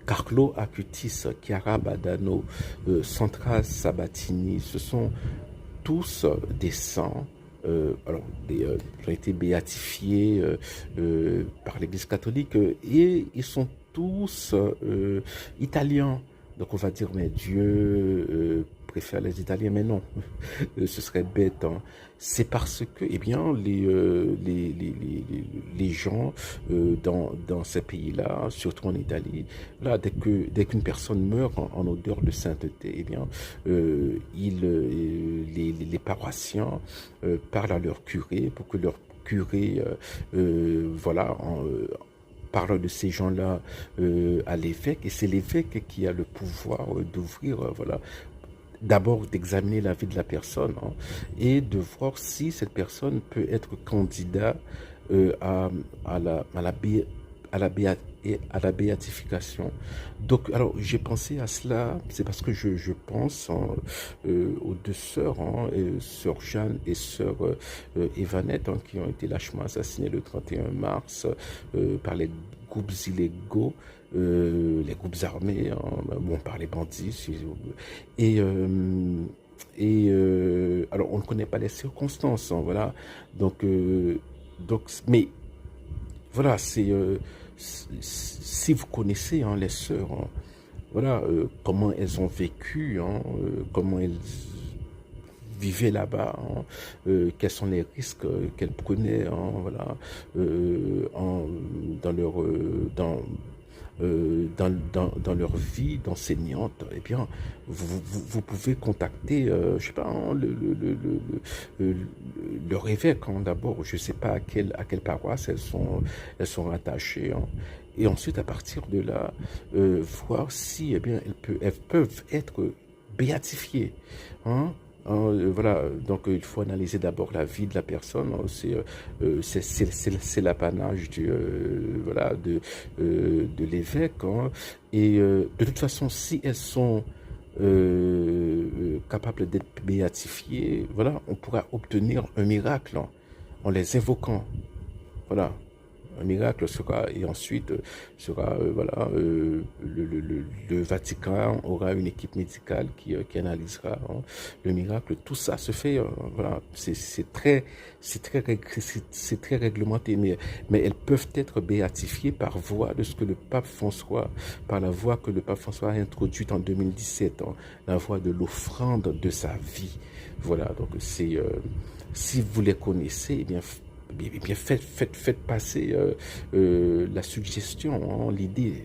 Carlo Acutis, Chiara Badano, Sandra Sabatini, ce sont tous des saints, qui ont été béatifiés par l'Église catholique et ils sont tous italiens. Donc on va dire, mais Dieu préfère les Italiens, mais non, ce serait bête. Hein. C'est parce que, eh bien, les gens dans ces pays-là, surtout en Italie, là, dès qu'une personne meurt en odeur de sainteté, eh bien, les paroissiens parlent à leur curé pour que leur curé, parle de ces gens-là à l'évêque, et c'est l'évêque qui a le pouvoir d'ouvrir, d'abord d'examiner la vie de la personne, hein, et de voir si cette personne peut être candidat à, à la bé- à la béa- et à la béatification. Donc, alors, j'ai pensé à cela, c'est parce que je pense hein, aux deux sœurs, hein, sœur Jeanne et sœur Evanette, hein, qui ont été lâchement assassinées le 31 mars par les groupes illégaux, les groupes armés, hein, bon, par les bandits, et alors on ne connaît pas les circonstances, hein, voilà. Donc, mais voilà, si vous connaissez hein, les sœurs, hein, voilà, comment elles ont vécu, hein, comment elles vivaient là-bas, hein, quels sont les risques qu'elles prenaient, hein, voilà, en, dans leur, dans leur vie d'enseignante, eh bien, vous pouvez contacter, je sais pas, hein, le, leur évêque, hein, d'abord. Je sais pas à quelle paroisse elles sont rattachées. Hein. Et ensuite, à partir de là, voir si, eh bien, elles peuvent être béatifiées. Hein. Hein, voilà, donc il faut analyser d'abord la vie de la personne. Hein, c'est l'apanage de l'évêque. Hein, et de toute façon, si elles sont capables d'être béatifiées, voilà, on pourra obtenir un miracle hein, en les invoquant. Voilà, un miracle sera, et ensuite sera, le Vatican aura une équipe médicale qui analysera hein, le miracle. Tout ça se fait, voilà, c'est très réglementé, mais elles peuvent être béatifiées par voie de ce que le pape François, par la voie que le pape François a introduite en 2017, hein, la voie de l'offrande de sa vie. Voilà, donc si vous les connaissez, eh bien faites passer la suggestion, hein, l'idée.